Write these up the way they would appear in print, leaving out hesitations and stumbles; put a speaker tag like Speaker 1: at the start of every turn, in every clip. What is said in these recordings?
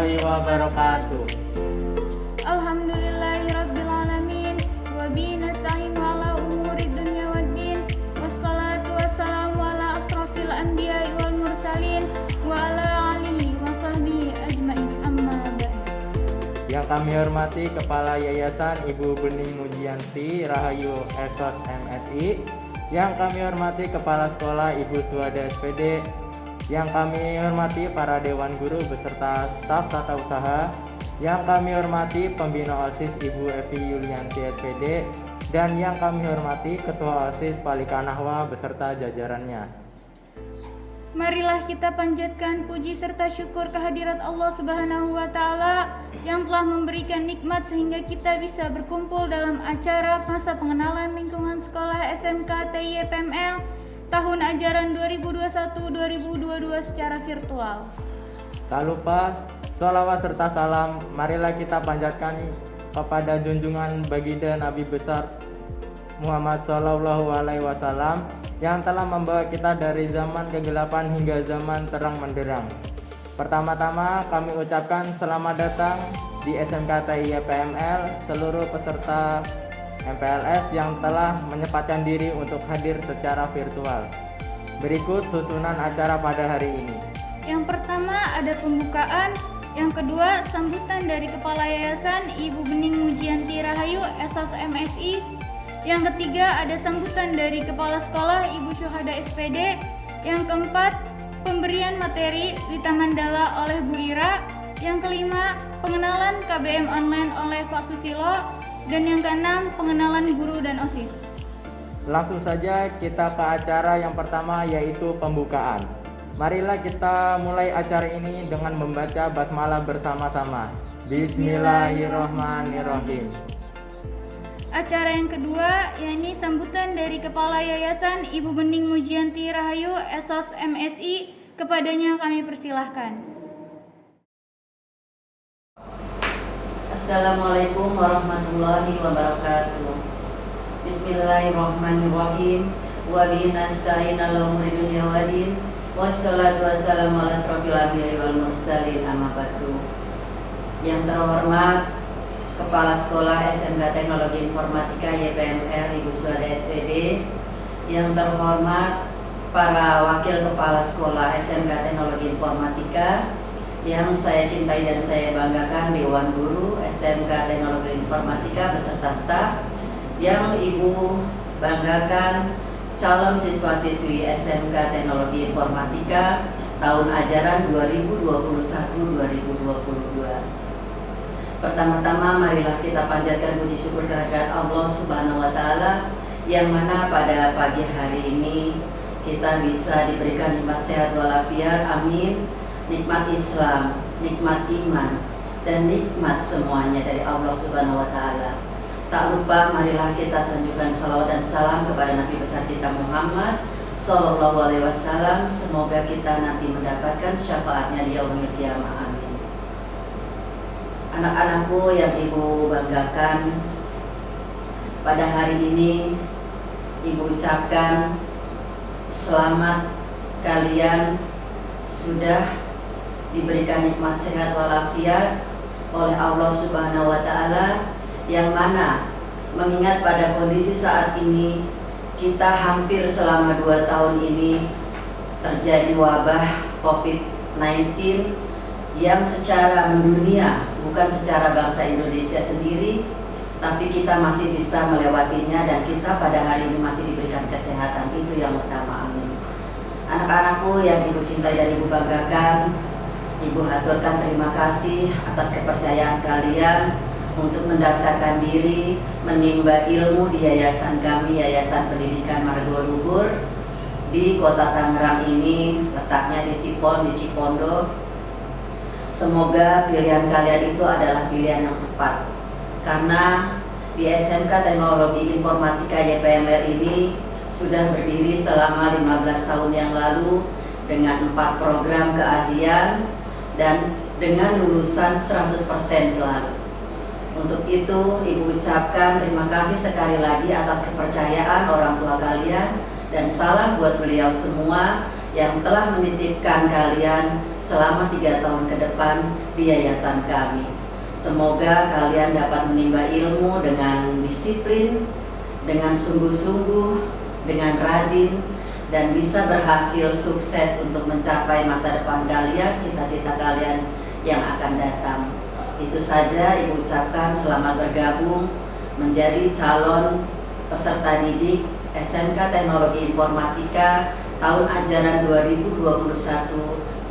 Speaker 1: warahmatullahi wabarakatuh.
Speaker 2: Alhamdulillahirrabbilalamin. Wabihi nasta'inu ala umuri dunya waddin. Wassalatu wassalamu ala asrafil anbiya'i wal mursalin. Wa ala alihi wa sahbihi ajma'in, amma ba'd.
Speaker 1: Yang kami hormati Kepala Yayasan Ibu Bening Mujianti Rahayu SOS MSI. Yang kami hormati Kepala Sekolah Ibu Suwada SPD. Yang kami hormati para Dewan Guru beserta staf tata usaha. Yang kami hormati Pembina OSIS Ibu Evi Yulianti SPD. Dan yang kami hormati Ketua OSIS Palika Nahwa beserta jajarannya.
Speaker 2: Marilah kita panjatkan puji serta syukur kehadirat Allah Subhanahu wa Ta'ala yang telah memberikan nikmat sehingga kita bisa berkumpul dalam acara masa pengenalan lingkungan sekolah SMK TIYPML tahun ajaran 2021-2022 secara virtual.
Speaker 1: Tak lupa sholawat serta salam marilah kita panjatkan kepada junjungan baginda Nabi besar Muhammad Sallallahu Alaihi Wasallam yang telah membawa kita dari zaman kegelapan hingga zaman terang menderang. Pertama-tama kami ucapkan selamat datang di SMK TIYPML seluruh peserta MPLS yang telah menyempatkan diri untuk hadir secara virtual. Berikut susunan acara pada hari ini.
Speaker 2: Yang pertama ada pembukaan, yang kedua sambutan dari Kepala Yayasan Ibu Bening Mujianti Rahayu SOS MSI. Yang ketiga ada sambutan dari Kepala Sekolah Ibu Syuhada SPD. Yang keempat pemberian materi Wita Mandala oleh Bu Ira. Yang kelima pengenalan KBM online oleh Pak Susilo. Dan yang keenam pengenalan guru dan OSIS.
Speaker 1: Langsung saja kita ke acara yang pertama yaitu pembukaan. Marilah kita mulai acara ini dengan membaca basmalah bersama-sama. Bismillahirrahmanirrahim.
Speaker 2: Acara yang kedua yakni sambutan dari Kepala Yayasan Ibu Bening Mujianti Rahayu SOS MSI. Kepadanya kami persilahkan.
Speaker 3: Assalamualaikum warahmatullahi wabarakatuh. Bismillahirrahmanirrahim. Wa bihi nasta'in ala umuri dunya waddin. Wassalatu wassalamu ala asrofil anbiya'i wal mursalin, amma ba'du. Yang terhormat Kepala Sekolah SMK Teknologi Informatika YPML Ibu Suwada SPD. Yang terhormat para Wakil Kepala Sekolah SMK Teknologi Informatika yang saya cintai dan saya banggakan, Dewan Guru SMK Teknologi Informatika beserta staf. Yang Ibu banggakan, calon siswa-siswi SMK Teknologi Informatika tahun ajaran 2021-2022. Pertama-tama marilah kita panjatkan puji syukur kehadirat Allah Subhanahu wa Ta'ala yang mana pada pagi hari ini kita bisa diberikan nikmat sehat walafiat, amin. Nikmat Islam, nikmat iman, dan nikmat semuanya dari Allah Subhanahu wa Ta'ala. Tak lupa marilah kita sanjungkan salawat dan salam kepada Nabi besar kita Muhammad Sallallahu Alaihi Wasallam. Semoga kita nanti mendapatkan syafaatnya di yaumil qiyamah, amin. Anak-anakku yang Ibu banggakan, pada hari ini Ibu ucapkan selamat, kalian sudah diberikan nikmat sehat walafiat oleh Allah Subhanahu wa Ta'ala, yang mana mengingat pada kondisi saat ini kita hampir selama 2 tahun ini terjadi wabah COVID-19 yang secara mendunia, bukan secara bangsa Indonesia sendiri, tapi kita masih bisa melewatinya dan kita pada hari ini masih diberikan kesehatan. Itu yang utama, amin. Anak-anakku yang Ibu cintai dan Ibu banggakan, Ibu haturkan terima kasih atas kepercayaan kalian untuk mendaftarkan diri menimba ilmu di yayasan kami, Yayasan Pendidikan Margo Luhur di Kota Tangerang ini, letaknya di Sipon, di Cipondo. Semoga pilihan kalian itu adalah pilihan yang tepat, karena di SMK Teknologi Informatika YPML ini sudah berdiri selama 15 tahun yang lalu dengan 4 program keahlian dan dengan lulusan 100% selalu. Untuk itu Ibu ucapkan terima kasih sekali lagi atas kepercayaan orang tua kalian, dan salam buat beliau semua yang telah menitipkan kalian selama 3 tahun ke depan di yayasan kami. Semoga kalian dapat menimba ilmu dengan disiplin, dengan sungguh-sungguh, dengan rajin, dan bisa berhasil sukses untuk mencapai masa depan kalian, cita-cita kalian yang akan datang. Itu saja Ibu ucapkan. Selamat bergabung menjadi calon peserta didik SMK Teknologi Informatika tahun ajaran 2021-2022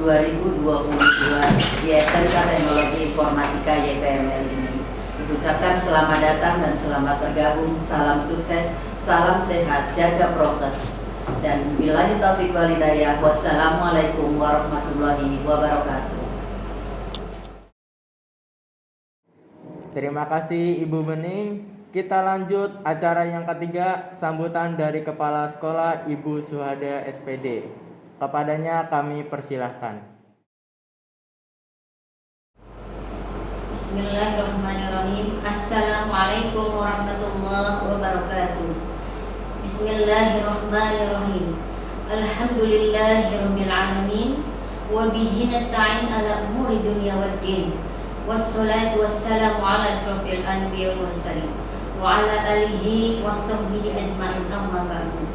Speaker 3: di SMK Teknologi Informatika YPML ini. Ibu ucapkan selamat datang dan selamat bergabung. Salam sukses, salam sehat, jaga prokes. Dan billahi taufiq wal hidayah. Wassalamualaikum warahmatullahi wabarakatuh.
Speaker 1: Terima kasih Ibu Bening. Kita lanjut acara yang ketiga, sambutan dari Kepala Sekolah Ibu Suhada SPD. Kepadanya kami persilahkan.
Speaker 4: Bismillahirrahmanirrahim. Assalamualaikum warahmatullahi wabarakatuh. Bismillahirrahmanirrahim. Alhamdulillahirabbil alamin wa bihi nasta'in ala umuri dunya waddin. Wassalatu wassalamu ala asyrofil anbiya wal mursalin wa ala alihi wa sahbihi ajma'in, amma ba'du.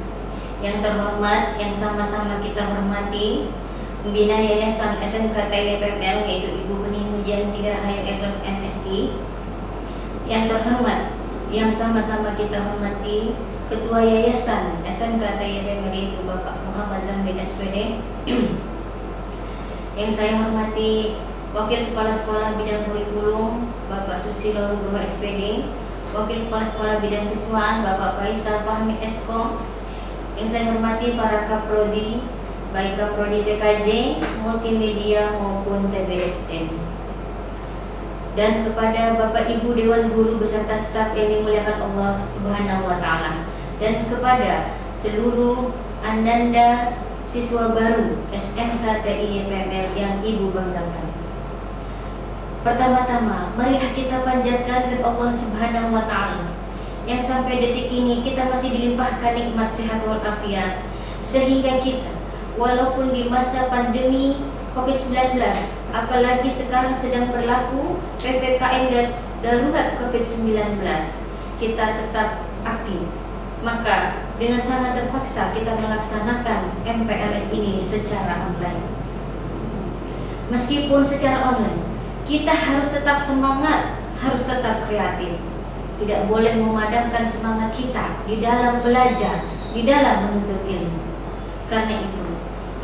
Speaker 4: Yang terhormat, yang sama-sama kita hormati Pembina Yayasan SMK YPML, yaitu Ibu Bening Mujianti Rahayu SOS MSI. Yang terhormat, yang sama-sama kita hormati Ketua Yayasan SMK YPML, yaitu Bapak Muhammad Ramli SPD. Yang saya hormati Wakil Kepala Sekolah Bidang Kurikulum Bapak Susilo Nugroho SPD, Wakil Kepala Sekolah Bidang Kesiswaan Bapak Faisal Fahmi Eskom. Yang saya hormati para Kaprodi, baik Kaprodi TKJ, Multimedia maupun TBSN. Dan kepada Bapak Ibu Dewan Guru beserta staf yang dimuliakan Allah Subhanahu wa taala, dan kepada seluruh ananda siswa baru SMK YPML yang Ibu banggakan. Pertama-tama, marilah kita panjatkan kepada Allah Subhanahu wa taala yang sampai detik ini kita masih dilimpahkan nikmat sehat walafiat, sehingga kita walaupun di masa pandemi COVID-19, apalagi sekarang sedang berlaku PPKM darurat COVID-19, kita tetap aktif. Maka dengan sangat terpaksa kita melaksanakan MPLS ini secara online. Meskipun secara online, kita harus tetap semangat, harus tetap kreatif. Tidak boleh memadamkan semangat kita di dalam belajar, di dalam menuntut ilmu. Karena itu,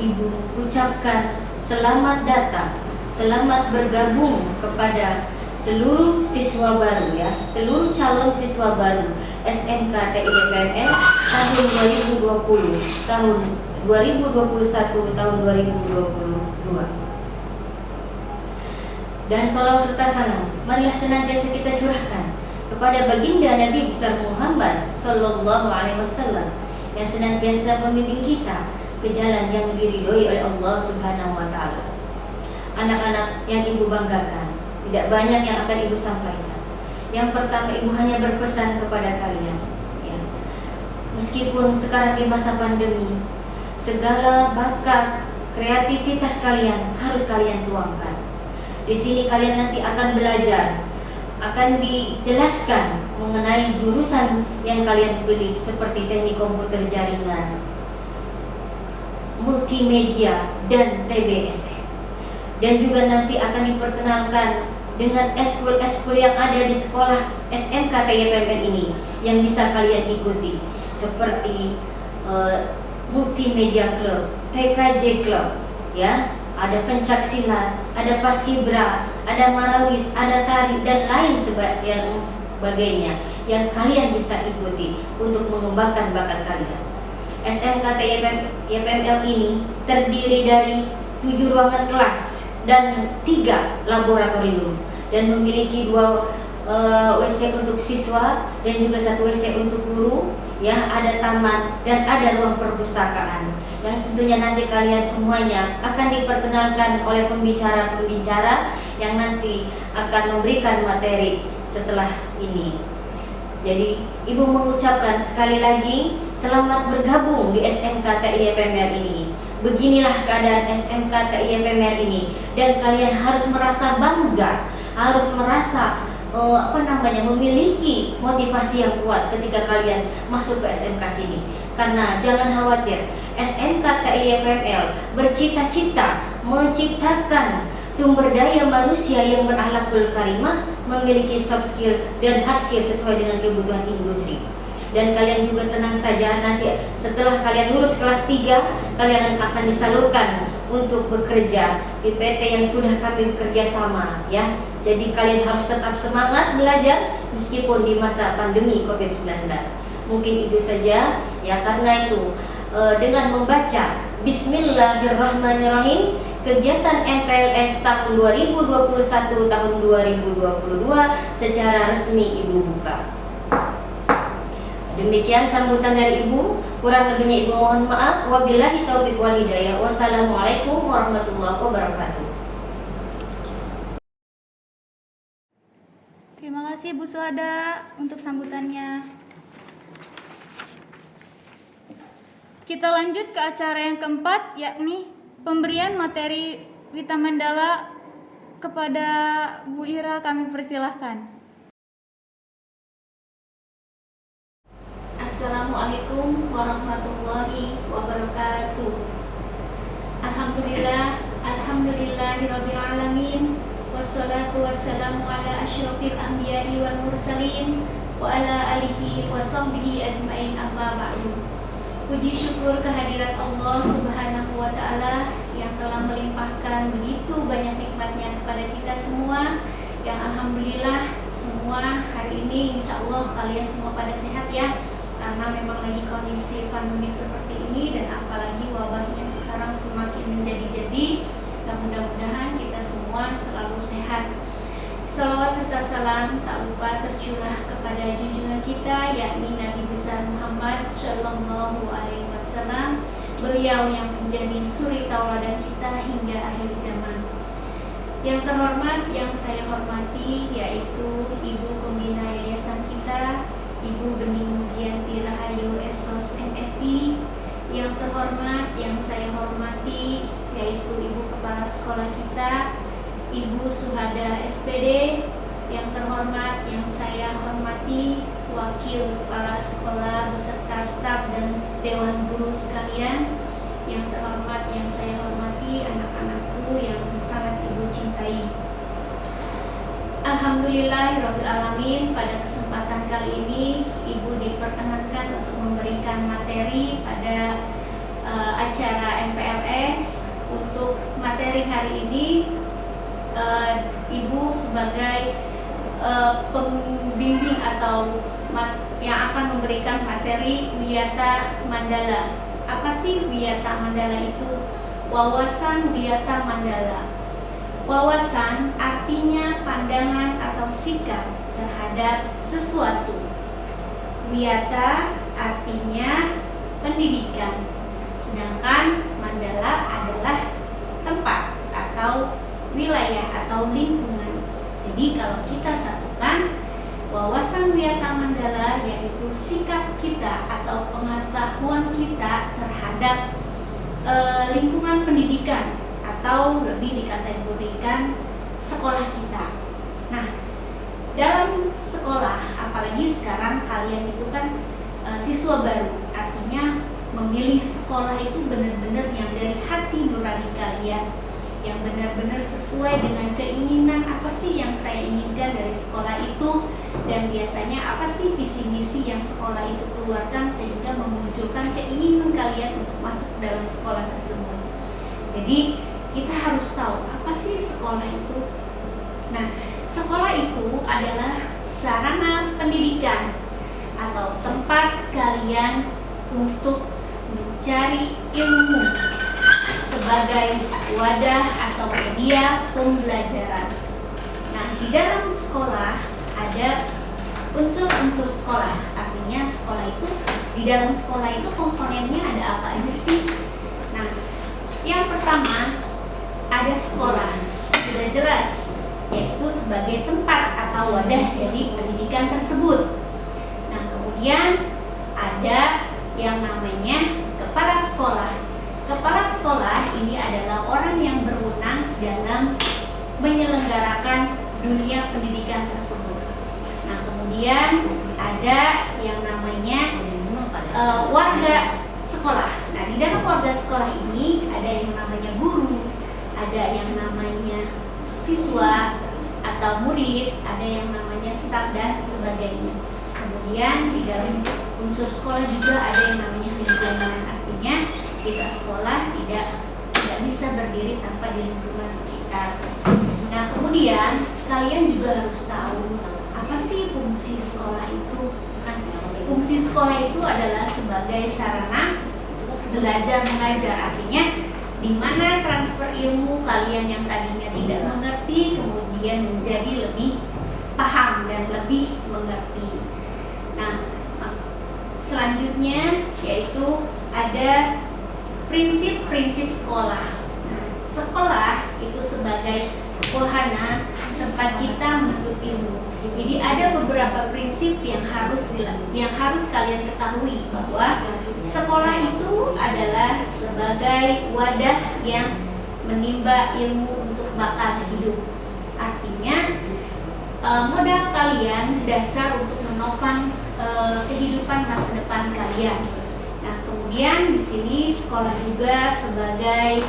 Speaker 4: Ibu ucapkan selamat datang, selamat bergabung kepada seluruh siswa baru, ya, seluruh calon siswa baru SMK YPML tahun 2020, tahun 2021, tahun 2022. Dan salawat serta salam marilah senantiasa kita curahkan kepada baginda Nabi besar Muhammad Sallallahu Alaihi Wasallam yang senantiasa membimbing kita ke jalan yang diridhoi oleh Allah Subhanahu Wa Taala. Anak-anak yang Ibu banggakan, tidak banyak yang akan Ibu sampaikan. Yang pertama, Ibu hanya berpesan kepada kalian, ya, meskipun sekarang di masa pandemi, segala bakat kreativitas kalian harus kalian tuangkan. Di sini kalian nanti akan belajar, akan dijelaskan mengenai jurusan yang kalian pilih seperti teknik komputer jaringan, multimedia, dan TBSN. Dan juga nanti akan diperkenalkan dengan eskul-eskul yang ada di sekolah SMK YPML ini yang bisa kalian ikuti, seperti multimedia club, TKJ club, ya, ada pencak silat, ada paskibra, ada marawis, ada tari, dan lain sebagainya yang kalian bisa ikuti untuk mengembangkan bakat kalian. SMK YPML ini terdiri dari 7 ruangan kelas dan 3 laboratorium, dan memiliki 2 WC untuk siswa dan juga 1 WC untuk guru, ya, ada taman dan ada ruang perpustakaan yang tentunya nanti kalian semuanya akan diperkenalkan oleh pembicara-pembicara yang nanti akan memberikan materi setelah ini. Jadi Ibu mengucapkan sekali lagi selamat bergabung di SMK YPML ini. beginilah keadaan SMK TIFMR ini, dan kalian harus merasa bangga, harus merasa memiliki motivasi yang kuat ketika kalian masuk ke SMK sini. Karena jangan khawatir, SMK TIFML bercita-cita menciptakan sumber daya manusia yang berakhlakul karimah, memiliki soft skill dan hard skill sesuai dengan kebutuhan industri. Dan kalian juga tenang saja, nanti setelah kalian lulus kelas 3, kalian akan disalurkan untuk bekerja di PT yang sudah kami bekerja sama, ya. Jadi kalian harus tetap semangat belajar meskipun di masa pandemi COVID-19. Mungkin itu saja, ya. Karena itu dengan membaca Bismillahirrahmanirrahim, kegiatan MPLS tahun 2021 tahun 2022 secara resmi Ibu buka. Demikian sambutan dari Ibu, kurang lebihnya Ibu mohon maaf. Wabillahi taufiq wal hidayah. Wassalamualaikum warahmatullahi wabarakatuh.
Speaker 2: Terima kasih Bu Suhada untuk sambutannya. Kita lanjut ke acara yang keempat, yakni pemberian materi Wita Mandala kepada Bu Ira. Kami persilahkan.
Speaker 5: Assalamualaikum warahmatullahi wabarakatuh. Alhamdulillahirabbil alamin, wassalatu wassalamu ala asyrofil anbiya'i wal mursalin wa ala alihi wa sahbihi ajmain, amma ba'du. Puji syukur kehadirat Allah Subhanahu wa taala yang telah melimpahkan begitu banyak nikmatnya kepada kita semua, yang alhamdulillah semua hari ini insyaallah kalian semua pada sehat ya. Karena memang lagi kondisi pandemi seperti ini, dan apalagi wabahnya sekarang semakin menjadi-jadi, dan mudah-mudahan kita semua selalu sehat. Salawat serta salam tak lupa tercurah kepada junjungan kita, yakni Nabi besar Muhammad Shallallahu Alaihi Wasallam, beliau yang menjadi suri tauladan kita hingga akhir zaman. Yang terhormat, yang saya hormati, yaitu Ibu Pembina Yayasan kita, Ibu Bening Mujianti Rahayu Esos MSI. Yang terhormat, yang saya hormati, yaitu Ibu Kepala Sekolah kita, Ibu Suhada SPD. Yang terhormat, yang saya hormati, Wakil Kepala Sekolah beserta staf dan Dewan Guru sekalian. Yang terhormat, yang saya hormati, anak-anakku yang sangat Ibu cintai. Alhamdulillahirabbil alamin, pada kesempatan kali ini Ibu diperkenankan untuk memberikan materi pada acara MPLS. Untuk materi hari ini, Ibu sebagai pembimbing atau yang akan memberikan materi Wiyata Mandala. Apa sih Wiyata Mandala itu? Wawasan Wiyata Mandala. Wawasan artinya pandangan atau sikap terhadap sesuatu. Wiyata artinya pendidikan. Sedangkan mandala adalah tempat atau wilayah atau lingkungan. Jadi kalau kita satukan, wawasan Wiyata Mandala yaitu sikap kita atau pengetahuan kita terhadap lingkungan pendidikan, atau lebih dikategorikan sekolah kita. Nah, dalam sekolah, apalagi sekarang kalian itu kan siswa baru, artinya memilih sekolah itu benar-benar yang dari hati nurani kalian, yang benar-benar sesuai dengan keinginan apa sih yang saya inginkan dari sekolah itu, dan biasanya apa sih visi misi yang sekolah itu keluarkan sehingga memunculkan keinginan kalian untuk masuk ke dalam sekolah tersebut. Jadi kita harus tahu apa sih sekolah itu. Nah, sekolah itu adalah sarana pendidikan atau tempat kalian untuk mencari ilmu sebagai wadah atau media pembelajaran. Nah, di dalam sekolah ada unsur-unsur sekolah. Artinya sekolah itu, di dalam sekolah itu komponennya ada apa aja sih? Nah, yang pertama ada sekolah, sudah jelas, yaitu sebagai tempat atau wadah dari pendidikan tersebut. Nah, kemudian ada yang namanya kepala sekolah. kepala sekolah ini adalah orang yang berwenang dalam menyelenggarakan dunia pendidikan tersebut. Nah, kemudian ada yang namanya warga sekolah. Nah, di dalam warga sekolah ini ada yang namanya guru, ada yang namanya siswa atau murid, ada yang namanya staf dan sebagainya. Kemudian di dalam unsur sekolah juga ada yang namanya lingkungan. Artinya kita sekolah tidak bisa berdiri tanpa di lingkungan sekitar. Nah, kemudian kalian juga harus tahu apa sih fungsi sekolah itu. Fungsi sekolah itu adalah sebagai sarana belajar mengajar. Artinya di mana transfer ilmu kalian yang tadinya tidak mengerti kemudian menjadi lebih paham dan lebih mengerti. Nah, selanjutnya yaitu ada prinsip-prinsip sekolah. Nah, sekolah itu sebagai wahana tempat kita menuntut ilmu. Jadi ada beberapa prinsip yang harus kalian ketahui, bahwa sekolah itu adalah sebagai wadah yang menimba ilmu untuk bakal hidup. Artinya modal kalian dasar untuk menopang kehidupan masa depan kalian. Nah, kemudian di sini sekolah juga sebagai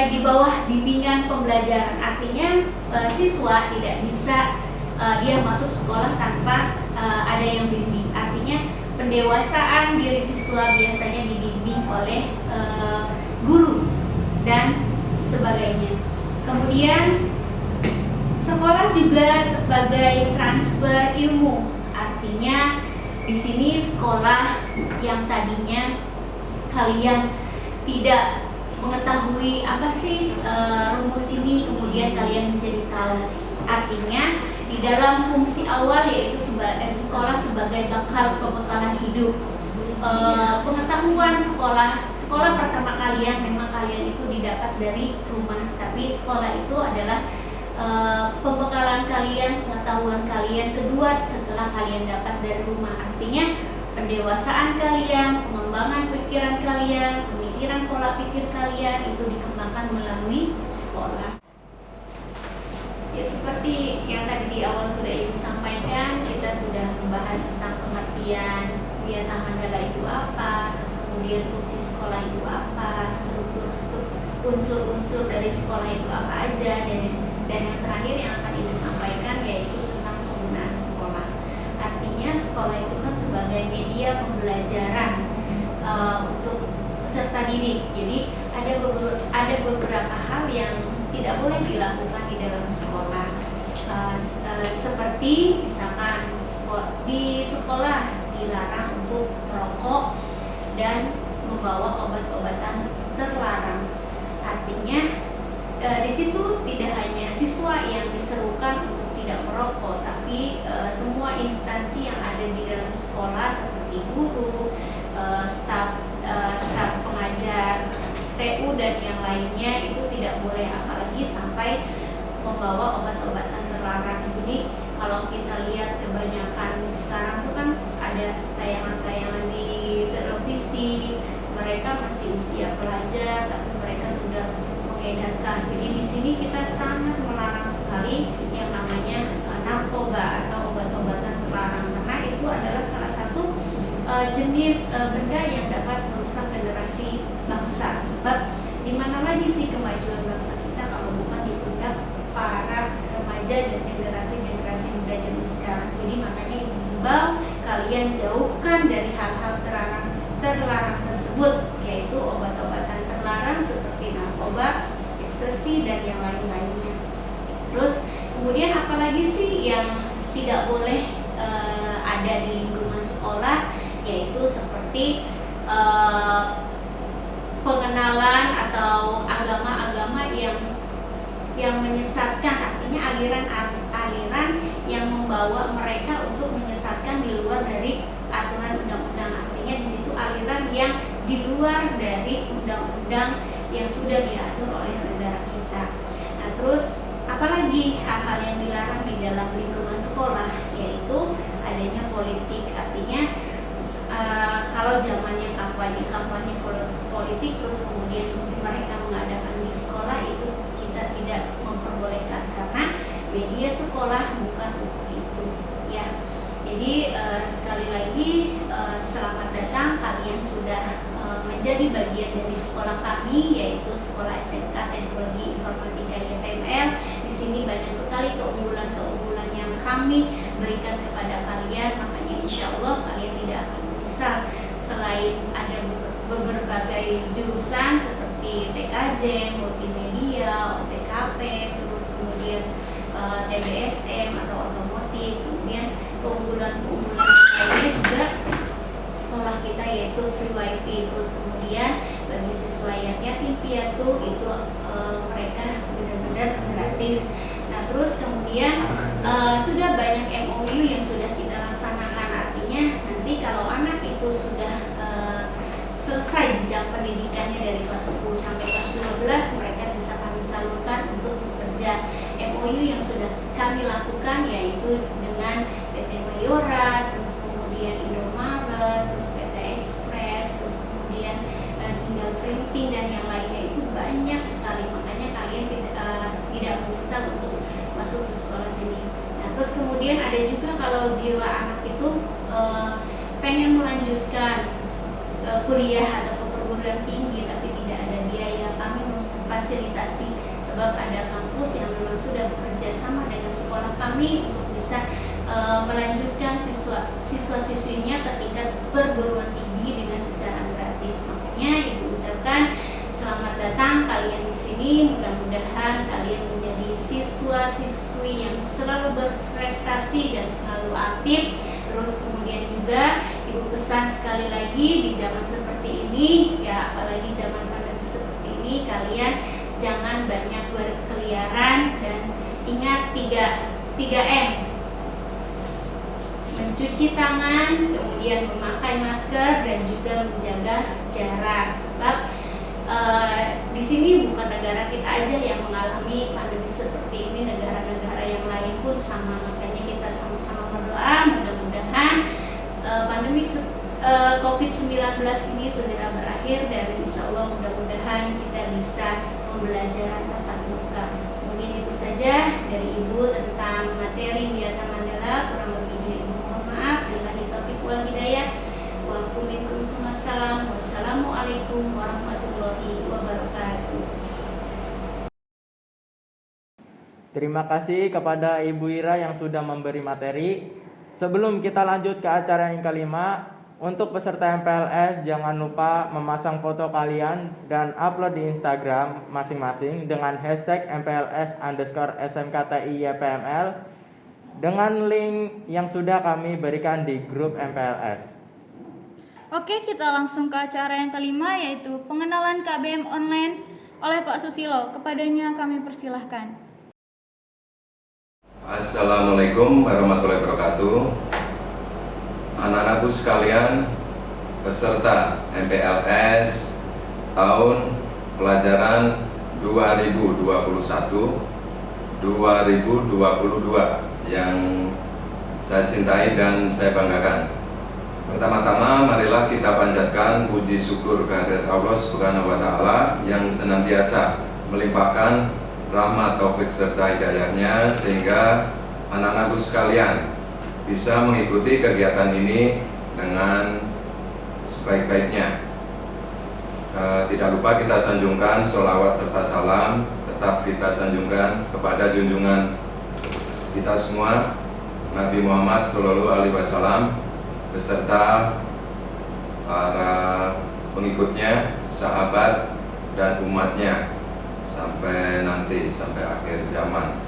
Speaker 5: di bawah bimbingan pembelajaran. Artinya siswa tidak bisa dia masuk sekolah tanpa ada yang bimbing. Artinya pendewasaan diri siswa biasanya dibimbing oleh guru dan sebagainya. Kemudian sekolah juga sebagai transfer ilmu. Artinya di sini sekolah yang tadinya kalian tidak mengetahui apa sih rumus ini, kemudian kalian menjadi tahu. Artinya di dalam fungsi awal yaitu sekolah sebagai pembekalan hidup. Pengetahuan sekolah pertama kalian memang kalian itu didapat dari rumah, tapi sekolah itu adalah pembekalan kalian, pengetahuan kalian kedua setelah kalian dapat dari rumah. Artinya pendewasaan kalian, pengembangan pikiran kalian, pemikiran pola pikir kalian itu dikembangkan melalui sekolah. Ya, seperti yang tadi di awal sudah Ibu sampaikan, kita sudah membahas tentang pengertian Wiyata Mandala itu apa, terus kemudian fungsi sekolah itu apa, struktur unsur-unsur dari sekolah itu apa aja, dan yang terakhir yang akan Ibu sampaikan yaitu tentang penggunaan sekolah. Artinya sekolah itu kan sebagai media pembelajaran untuk peserta didik. Jadi ada beberapa hal yang tidak boleh dilakukan di dalam sekolah, seperti misalkan di sekolah dilarang untuk merokok dan membawa obat-obatan terlarang. Artinya di situ tidak hanya siswa yang diserukan untuk tidak merokok, tapi semua instansi yang ada di dalam sekolah seperti guru, staf pengajar, TU dan yang lainnya itu tidak boleh, apalagi sampai membawa obat-obatan terlarang. Jadi kalau kita lihat kebanyakan sekarang itu kan ada tayangan-tayangan di televisi, mereka masih usia pelajar tapi mereka sudah mengedarkan. Jadi di sini kita sangat melarang sekali yang namanya narkoba atau obat-obatan terlarang, karena itu adalah salah satu jenis benda yang dapat merusak generasi bangsa. Sebab di mana lagi sih kemajuan bangsa kita kalau bukan di pundak para remaja dan generasi muda zaman sekarang. Jadi makanya imbau kalian jauhkan dari hal-hal terlarang tersebut, yaitu obat-obatan terlarang seperti narkoba, ekstasi dan yang lain-lainnya. Terus kemudian apalagi sih yang tidak boleh ada di lingkungan sekolah, yaitu seperti pengenalan atau agama-agama yang menyesatkan. Artinya aliran yang membawa mereka untuk menyesatkan di luar dari aturan undang-undang. Artinya di situ aliran yang di luar dari undang-undang yang sudah diatur oleh negara kita. Nah, terus apalagi hal-hal yang dilarang di dalam lingkungan sekolah, yaitu adanya politik. Artinya kalau zamannya kampanye media sekolah bukan untuk itu ya. Jadi sekali lagi selamat datang, kalian sudah menjadi bagian dari sekolah kami, yaitu Sekolah SMK Teknologi Informatika YPML. Di sini banyak sekali keunggulan-keunggulan yang kami berikan kepada kalian, makanya insya Allah kalian tidak akan menyesal. Selain ada berbagai jurusan seperti TKJ, multimedia, OTKP, terus kemudian TBSM atau otomotif, kemudian keunggulan-keunggulan lainnya juga sekolah kita yaitu free wifi. Terus kemudian bagi siswa yang yatim piatu itu mereka benar-benar gratis. Nah terus kemudian sudah banyak MOU yang sudah kita laksanakan, artinya nanti kalau anak itu sudah selesai jenjang pendidikannya dari kelas 10 sampai kelas 12, mereka bisa kami salurkan untuk bekerja. MOU yang sudah kami lakukan yaitu dengan PT Mayora, terus kemudian Indomaret, terus PT Express, terus kemudian Jingle Printing dan yang lainnya, itu banyak sekali. Makanya kalian tidak menyesal untuk masuk ke sekolah sini. Nah, terus kemudian ada juga kalau jiwa anak itu pengen melanjutkan kuliah atau ke perguruan tinggi tapi tidak ada biaya, kami memfasilitasi. Sebab ada kampus yang memang sudah bekerja sama dengan sekolah kami untuk bisa melanjutkan siswa-siswinya ketika perguruan tinggi dengan secara gratis. Makanya Ibu ucapkan selamat datang kalian di sini. Mudah-mudahan kalian menjadi siswa-siswi yang selalu berprestasi dan selalu aktif. Terus kemudian juga Ibu pesan sekali lagi, di zaman seperti ini ya, apalagi zaman pandemi seperti ini, kalian jangan banyak berkeliaran dan ingat 3M, mencuci tangan, kemudian memakai masker dan juga menjaga jarak. Sebab di sini bukan negara kita aja yang mengalami pandemi seperti ini, negara-negara yang lain pun sama. Makanya kita sama-sama berdoa mudah-mudahan pandemi COVID-19 ini segera berakhir dan insya Allah mudah-mudahan kita bisa pembelajaran tatap muka. Mungkin itu saja dari Ibu tentang materi Wiyata Mandala. Kurang lebihnya Ibu mohon maaf. Billahi taufiq wal hidayah. Wassalamualaikum warahmatullahi wabarakatuh.
Speaker 1: Terima kasih kepada Ibu Ira yang sudah memberi materi. Sebelum kita lanjut ke acara yang kelima, untuk peserta MPLS jangan lupa memasang foto kalian dan upload di Instagram masing-masing dengan hashtag MPLS_SMKTI-YPML dengan link yang sudah kami berikan di grup MPLS.
Speaker 2: Oke, kita langsung ke acara yang kelima, yaitu pengenalan KBM online oleh Pak Susilo. Kepadanya kami persilahkan.
Speaker 6: Assalamualaikum warahmatullahi wabarakatuh. Anak-anakku sekalian, peserta MPLS tahun pelajaran 2021-2022 yang saya cintai dan saya banggakan. Pertama-tama marilah kita panjatkan puji syukur kehadirat Allah Subhanahu wa taala yang senantiasa melimpahkan rahmat, taufik serta hidayahnya sehingga anak-anakku sekalian bisa mengikuti kegiatan ini dengan sebaik-baiknya. Tidak lupa kita sanjungkan sholawat serta salam, tetap kita sanjungkan kepada junjungan kita semua Nabi Muhammad SAW beserta para pengikutnya, sahabat dan umatnya sampai akhir zaman.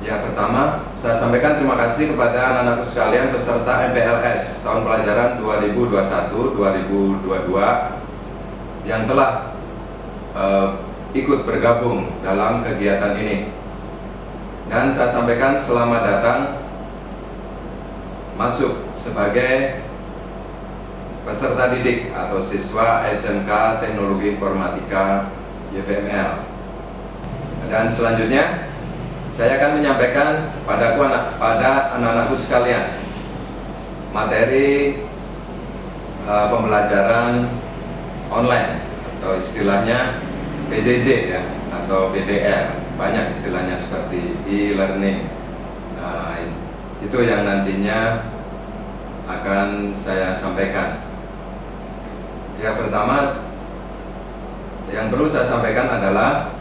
Speaker 6: Ya, pertama saya sampaikan terima kasih kepada anak-anakku sekalian peserta MPLS tahun pelajaran 2021-2022 yang telah ikut bergabung dalam kegiatan ini. Dan saya sampaikan selamat datang masuk sebagai peserta didik atau siswa SMK Teknologi Informatika YPML. Dan selanjutnya saya akan menyampaikan pada anak-anakku sekalian materi pembelajaran online atau istilahnya PJJ ya, atau PDR. banyak istilahnya seperti e-learning. Nah, itu yang nantinya akan saya sampaikan. Ya, pertama yang perlu saya sampaikan adalah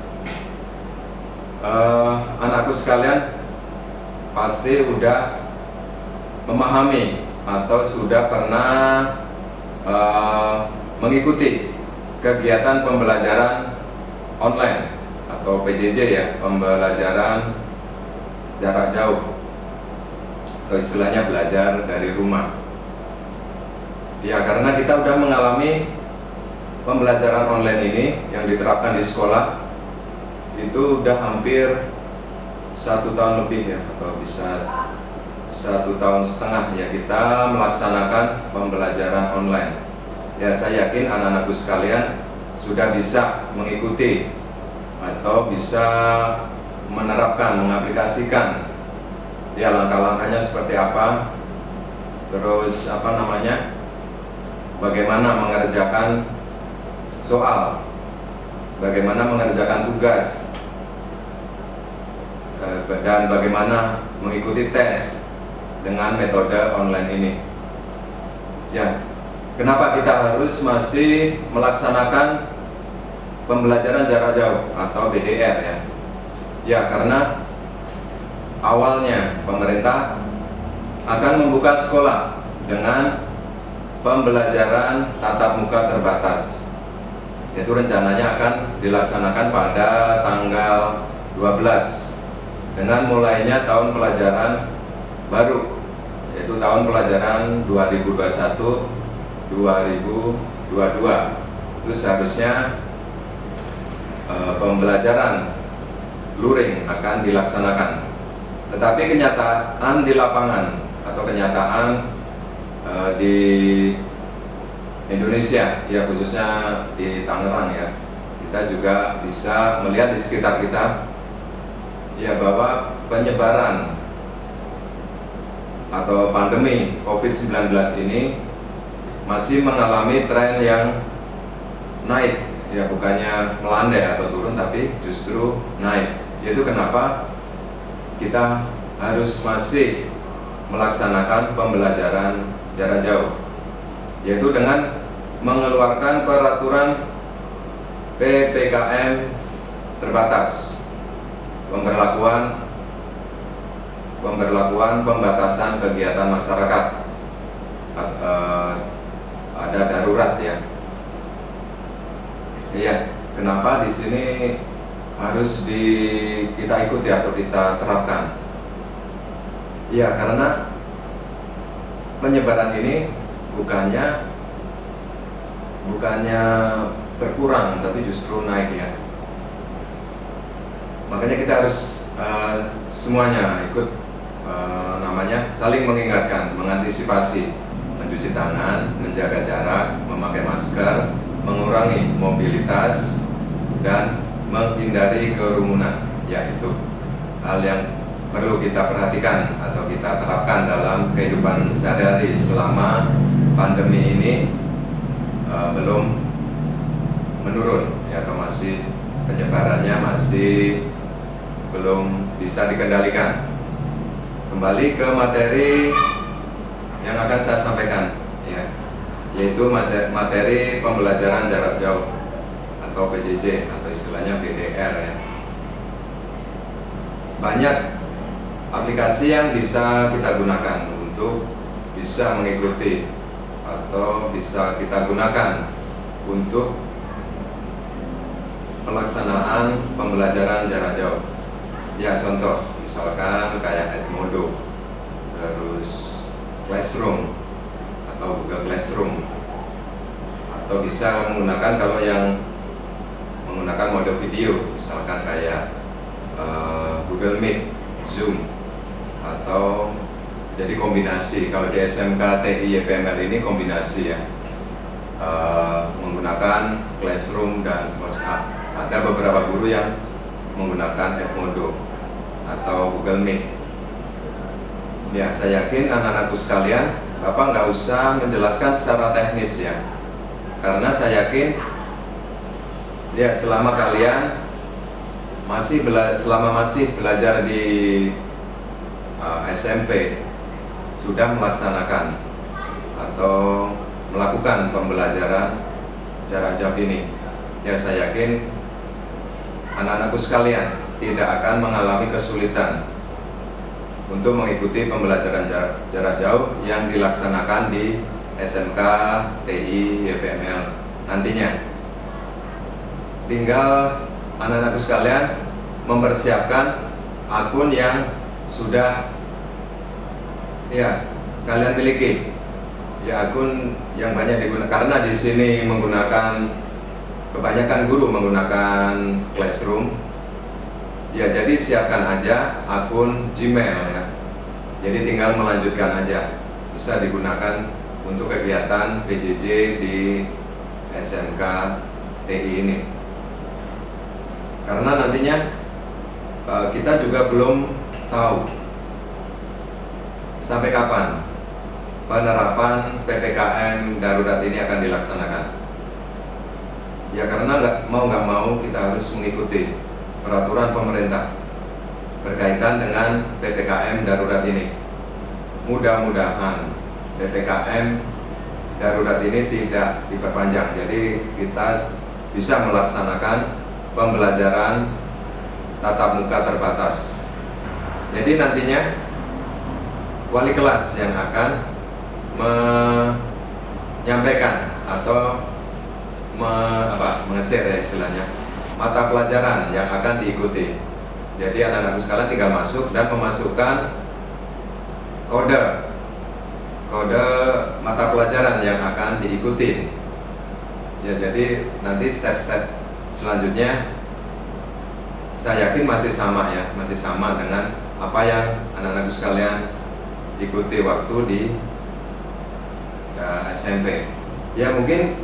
Speaker 6: anakku sekalian pasti udah memahami atau sudah pernah mengikuti kegiatan pembelajaran online atau PJJ ya, pembelajaran jarak jauh atau istilahnya belajar dari rumah. Ya, karena kita udah mengalami pembelajaran online ini yang diterapkan di sekolah itu udah hampir 1 tahun lebih ya, atau bisa 1,5 tahun ya kita melaksanakan pembelajaran online. Ya, saya yakin anak-anakku sekalian sudah bisa mengikuti atau bisa menerapkan, mengaplikasikan ya langkah-langkahnya seperti apa, terus bagaimana mengerjakan soal, bagaimana mengerjakan tugas, dan bagaimana mengikuti tes dengan metode online ini. Ya, kenapa kita harus masih melaksanakan pembelajaran jarak jauh atau BDR ya? Ya, karena awalnya pemerintah akan membuka sekolah dengan pembelajaran tatap muka terbatas. Itu rencananya akan dilaksanakan pada tanggal 12 dengan mulainya tahun pelajaran baru, yaitu tahun pelajaran 2021-2022. Itu seharusnya pembelajaran luring akan dilaksanakan. Tetapi kenyataan di lapangan atau kenyataan di Indonesia, ya khususnya di Tangerang ya, kita juga bisa melihat di sekitar kita ya bahwa penyebaran atau pandemi COVID-19 ini masih mengalami tren yang naik ya, bukannya melandai atau turun tapi justru naik. Yaitu kenapa kita harus masih melaksanakan pembelajaran jarak jauh, yaitu dengan mengeluarkan peraturan PPKM terbatas, pemberlakuan pembatasan kegiatan masyarakat, ada darurat ya. Iya, kenapa di sini harus kita ikuti atau kita terapkan? Ya, karena penyebaran ini bukannya berkurang tapi justru naik ya. Makanya kita harus semuanya ikut saling mengingatkan, mengantisipasi, mencuci tangan, menjaga jarak, memakai masker, mengurangi mobilitas dan menghindari kerumunan. Ya, itu hal yang perlu kita perhatikan atau kita terapkan dalam kehidupan sehari-hari selama pandemi ini belum menurun ya, atau masih penyebarannya masih belum bisa dikendalikan. Kembali ke materi yang akan saya sampaikan ya, yaitu materi pembelajaran jarak jauh atau PJJ atau istilahnya BDR ya. Banyak aplikasi yang bisa kita gunakan untuk bisa mengikuti atau bisa kita gunakan untuk pelaksanaan pembelajaran jarak jauh. Ya, contoh misalkan kayak Edmodo, terus Classroom atau Google Classroom, atau bisa menggunakan kalau yang menggunakan mode video misalkan kayak Google Meet, Zoom, atau jadi kombinasi. Kalau di SMK TI YPML ini kombinasi ya, menggunakan Classroom dan WhatsApp. Ada beberapa guru yang menggunakan Edmodo atau Google Meet. Ya, saya yakin anak-anakku sekalian, Bapak nggak usah menjelaskan secara teknis ya, karena saya yakin ya selama kalian selama masih belajar di SMP sudah melaksanakan atau melakukan pembelajaran jarak jauh ini, ya saya yakin anak-anakku sekalian tidak akan mengalami kesulitan untuk mengikuti pembelajaran jarak jauh yang dilaksanakan di SMK, TI, YPML nantinya. Tinggal anak-anakku sekalian mempersiapkan akun yang sudah kalian miliki, ya akun yang banyak digunakan, karena di sini kebanyakan guru menggunakan Classroom. Ya, jadi siapkan aja akun Gmail ya. Jadi tinggal melanjutkan aja, bisa digunakan untuk kegiatan PJJ di SMK TI ini. Karena nantinya kita juga belum tahu sampai kapan penerapan PPKM darurat ini akan dilaksanakan. Ya karena nggak mau kita harus mengikuti peraturan pemerintah berkaitan dengan PPKM darurat ini. Mudah-mudahan PPKM darurat ini tidak diperpanjang, jadi kita bisa melaksanakan pembelajaran tatap muka terbatas. Jadi nantinya wali kelas yang akan menyampaikan atau meng-share ya istilahnya mata pelajaran yang akan diikuti. Jadi anak-anak sekalian tinggal masuk dan memasukkan kode mata pelajaran yang akan diikuti. Ya, jadi nanti step-step selanjutnya saya yakin masih sama ya, masih sama dengan apa yang anak-anak sekalian ikuti waktu di SMP. Ya mungkin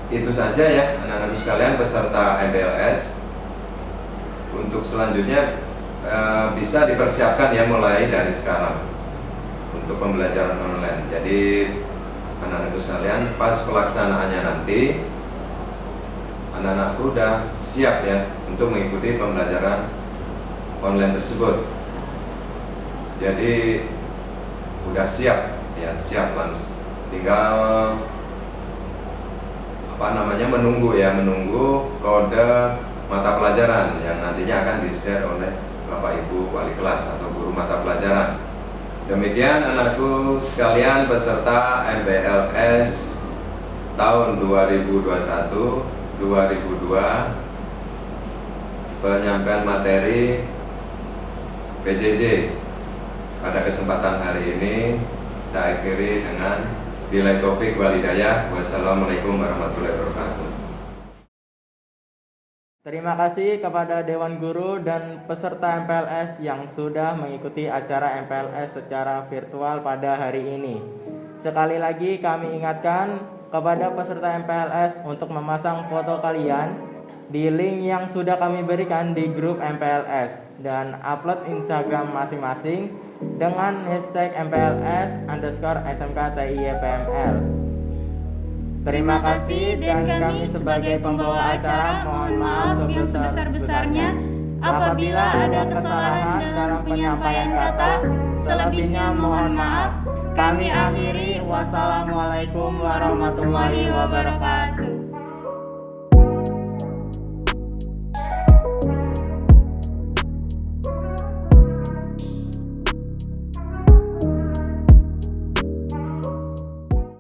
Speaker 6: itu saja ya anak-anak sekalian peserta MPLS. Untuk selanjutnya bisa dipersiapkan ya mulai dari sekarang untuk pembelajaran online. Jadi anak-anak sekalian pas pelaksanaannya nanti anak-anakku udah siap ya untuk mengikuti pembelajaran online tersebut. Jadi udah siap ya, siap langsung. Tinggal menunggu kode mata pelajaran yang nantinya akan di-share oleh Bapak Ibu wali kelas atau guru mata pelajaran. Demikian anakku sekalian peserta MPLS tahun 2021-2002 penyampaian materi PJJ pada kesempatan hari ini saya akhiri dengan billahi taufik wal hidayah. Wassalamualaikum warahmatullahi wabarakatuh.
Speaker 1: Terima kasih kepada Dewan Guru dan peserta MPLS yang sudah mengikuti acara MPLS secara virtual pada hari ini. Sekali lagi kami ingatkan kepada peserta MPLS untuk memasang foto kalian di link yang sudah kami berikan di grup MPLS dan upload Instagram masing-masing dengan hashtag MPLS_SMK_TI-YPML. Terima kasih, dan kami sebagai pembawa acara mohon maaf yang sebesar-besarnya apabila ada kesalahan dalam penyampaian kata. Selebihnya mohon maaf. Kami akhiri. Wassalamualaikum warahmatullahi wabarakatuh.